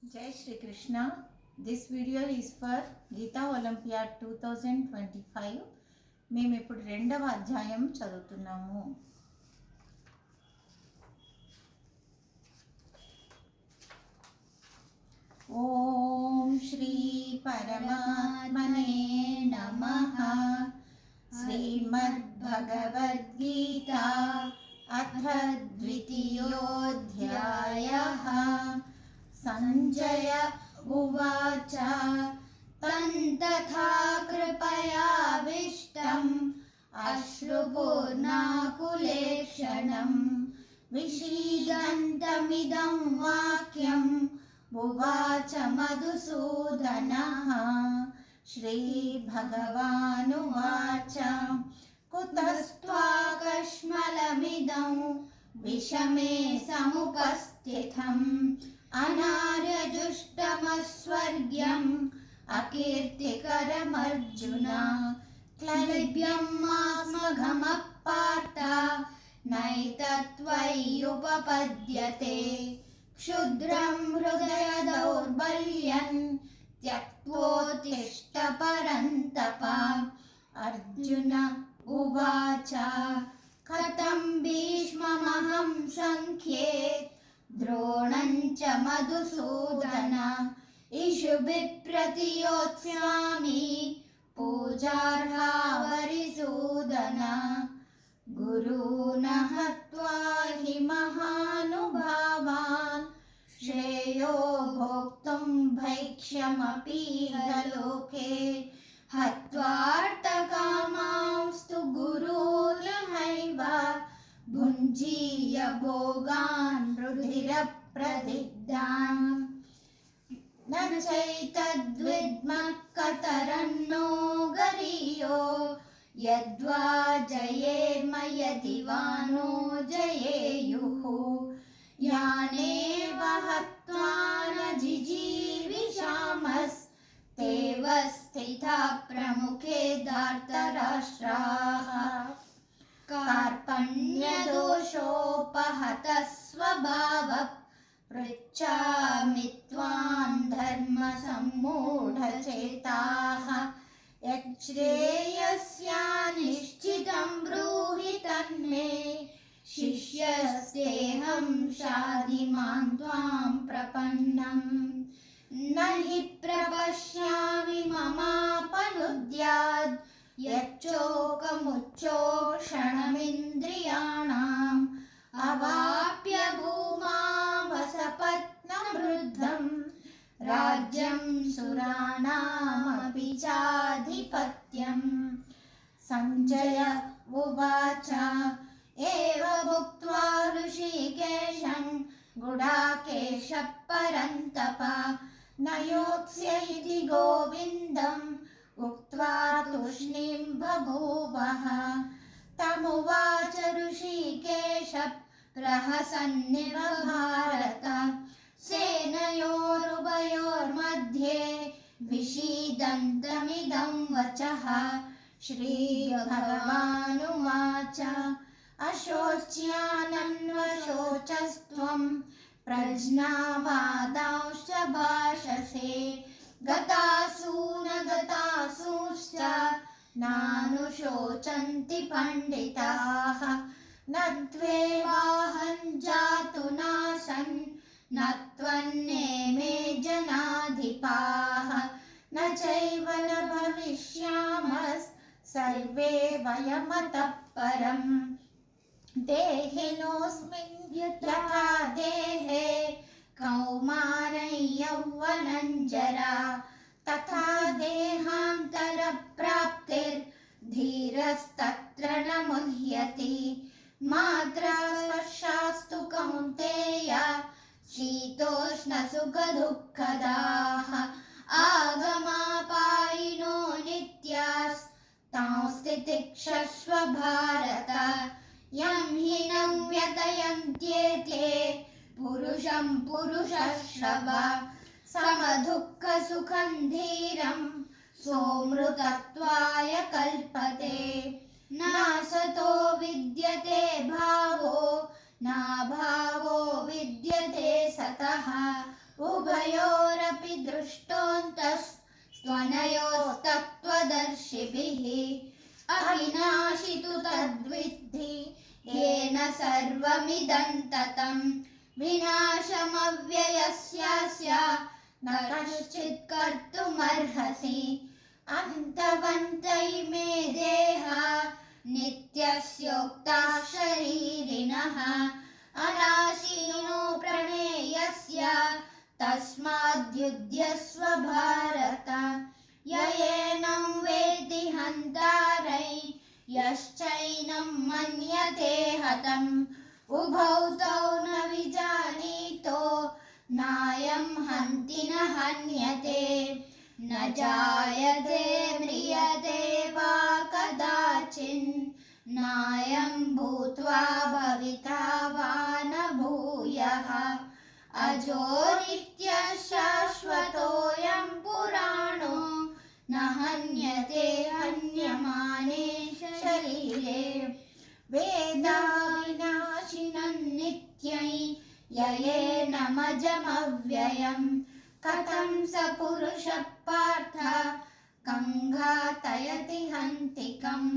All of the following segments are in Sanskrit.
Jai Shri Krishna. This video is for Geeta Olympiad 2025. మేము ఇప్పుడు రెండవ అధ్యాయం చదువుతున్నాము. ఓం శ్రీ పరమాత్మనే నమః. శ్రీమద్భగవద్గీత అథ ద్వితీయోऽధ్యాయः. संजय उवाच तन्तथा कृपयाविष्टम् अश्रुपूर्णाकुलेक्षणं विषीदन्तमिदं वाक्यं उवाच मधुसूदनः. श्रीभगवानुवाच कुतस्त्वाकश्मलमिदं विषमे समुपस्थितम् अनार्यजुष्टमस्वर्ग्यम् अकीर्तिकरमर्जुन. क्लैब्यं मास्मघमपार्थ नैतत्त्वय्युपपद्यते. क्षुद्रं हृदयदौर्बल्यं त्यक्त्वोत्तिष्ठ परन्तप. अर्जुन उवाच कथं भीष्ममहं सङ्ख्ये द्रोणं च मधुसूदन. इषुभिः प्रतियोत्स्यामि पूजार्हा वरिसूदन. गुरून् हत्वा हि महानुभावान् श्रेयो भोक्तुं भैक्ष्यमपीह लोके. हत्वार्थकामांस्तु गुरूर्हैव भुञ्जीय भोगान् रुधिरप्रदिग्धान्. न चैतद्विद्मः कतरन्नो गरीयो यद्वा जयेम यदि वा नो जयेयुः. यानेव हत्वा न जिजीविषामस्तेव स्थिता प्रमुखे धार्तराष्ट्राः. कार्पण्यदोषोपहतः स्वभावः पृच्छामि त्वां धर्मसम्मूढचेताः. यच्छ्रेयस्यानिश्चितं ब्रूहि तन्मे शिष्यस्तेऽहं शाधिमां त्वां प्रपन्नम्. न हि प्रपश्यामि ममापनुद्यात् यच्चोकमुच्चोषणमिन्द्रियाणाम्. अवाप्य भूमां वसपत्नवृद्धं राज्यं सुराणामपि चाधिपत्यम्. संजय उवाच एवमुक्त्वा ऋषिकेशं गुडाकेशः परन्तप. न योत्स्य इति गोविन्दम् उक्त्वा तूष्णीं बभूवः. तमुवाच ऋषिकेशः प्रहसन्निव भारत. सेनयोरुभयोर्मध्ये विषीदन्तमिदं वचः. श्रीभगवानुवाच अशोच्यानन्वशोचस्त्वं प्रज्ञावादांश्च भाषसे. गतासून गतासूश्च नानुशोचन्ति पण्डिताः. न त्वेवाहं जातु नासन् न त्वन्नेमे जनाधिपाः. न चैव न भविष्यामः सर्वे वयमतः परम्. देहिनोऽस्मिन् यथा देहे कौमारं यौवनं जरा तथा देहान्तरप्राप्तिर्धीरस्तत्र न मुह्यति. मात्रा स्पर्शास्तु कौन्तेय शीतोष्णसुखदुःखदाः. आगमापायिनो नित्यास्तांस्तितिक्षस्व भारत. यं हि न व्यतयन्त्येते पुरुषं पुरुषर्षभ. समदुःखसुखं धीरं सोऽमृतत्वाय कल्पते. नासतो विद्यते भावो नाभावो विद्यते सतः उभयोरपि दृष्टोऽन्तस्त्वनयोस्तत्त्वदर्शिभिः अविनाशि तु तद्विद्धि येन सर्वमिदं ततं विनाशमव्ययस्यास्य न कश्चित् कर्तुमर्हसि अन्तवन्त इमे देहा नित्यस्योक्ताः शरीरिणः अनाशिनो प्रमेयस्य तस्माद्युध्यस्व भारत य एनं वेत्ति हन्तारै यश्चैनं मन्यते हतम् उभौ तौ न विजानीतो नायं हन्ति न हन्यते न जायते म्रियते वा कदाचिन् नायं भूत्वा भविता वा न भूयः अजो नित्यः शाश्वतोऽयं पुराणो न हन्यते हन्यमाने शरीरे वेदाविनाशिनं नित्यै ययेनमजमव्ययम् कथं स पुरुषः पार्थ कं घातयति हन्तिकम्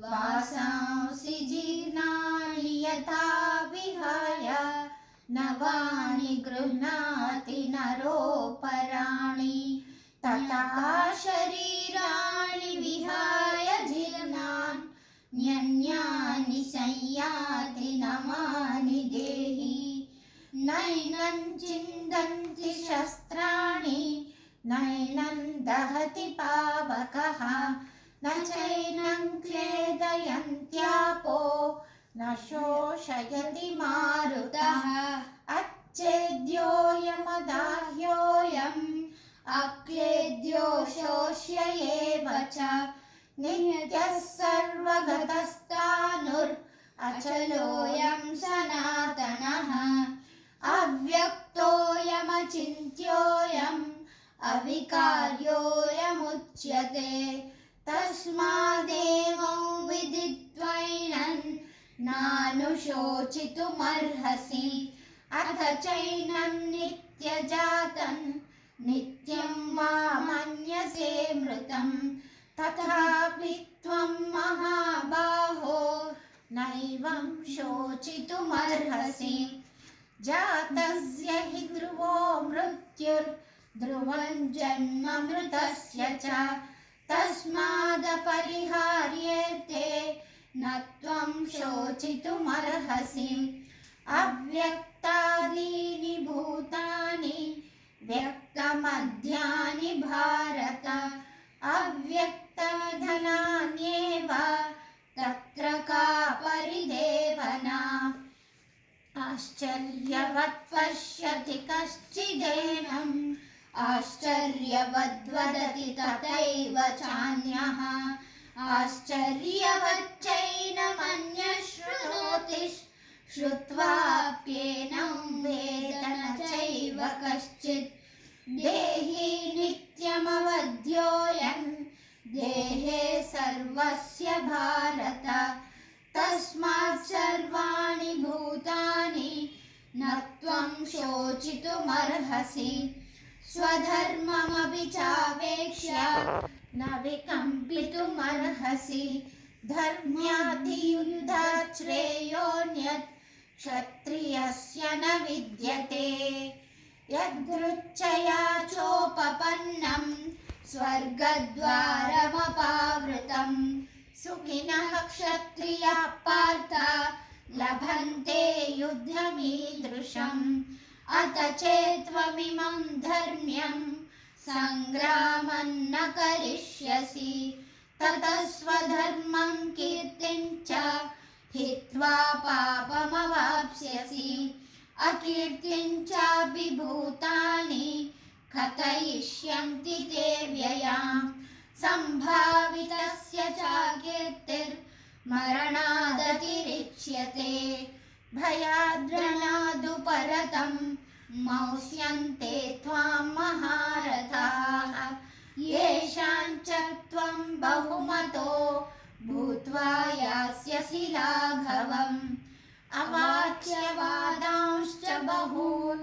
वासांसि जीर्णानि यथा विहाय नवानि गृह्णाति नरोपराणि तथा शरीराणि विहाय जीर्णान् न्यन्यानि संयाति नवानि देहि नैनं छिन्दन्ति शस्त्राणि नैनं दहति पावकः न चैनं क्लेदयन्त्यापो न शोषयति मारुतः अच्छेद्योऽयमदाह्योऽयम् अक्लेद्यो शोष्य एव च नित्यः सर्वगतस्तानुरचलोऽयं सनातनः अव्यक्तोऽयमचिन्त्योऽयम् अविकार्योऽयमुच्यते तस्मादेवं विदित्वैनं नानुशोचितुमर्हसि अथ चैनं नित्यजातं नित्यं वा मन्यसे मृतं तथापि त्वं महाबाहो नैवं शोचितुमर्हसि जातस्य हि ध्रुवो मृत्युर्ध्रुवं जन्म मृतस्य च तस्मादपरिहार्येते न त्वं शोचितुमर्हसि अव्यक्तादीनि भूतानि व्यक्तमध्यानि भारत अव्यक्तनिधनान्येव तत्र का परिदेवना आश्चर्यवत् पश्यति कश्चिदेनम् आश्चर्यवद्वदति तथैव चान्यः आश्चर्यवच्चैनमन्यः शृणोति श्रुत्वाप्येनं वेद न चैव कश्चित् देहि नित्यमवध्योऽयं देहे सर्वस्य भारत तस्मात् सर्वाणि भूतानि न त्वं शोचितुमर्हसि स्वधर्ममपि चावेक्ष्य न विकम्पितुमर्हसि धर्म्याधियुद्धात् श्रेयोऽन्यत् क्षत्रियस्य न विद्यते यदृच्छया चोपपन्नं स्वर्गद्वारमपावृतं सुखिनः क्षत्रियाः पार्थ लभन्ते युद्धमीदृशम् अत चेत्त्वमिमं धर्म्यं सङ्ग्रामं न करिष्यसि ततः स्वधर्मं कीर्तिं च हित्वा पापमवाप्स्यसि अकीर्तिं चापि भूतानि कथयिष्यन्ति ते व्ययाम् सम्भावितस्य च कीर्तिर्मरणादतिरिच्यते भयाद्रणादुपरतं मौष्यन्ते त्वां महारथाः येषां च त्वं बहुमतो भूत्वा यास्यसि लाघवम् अवाच्य वादांश्च बहून्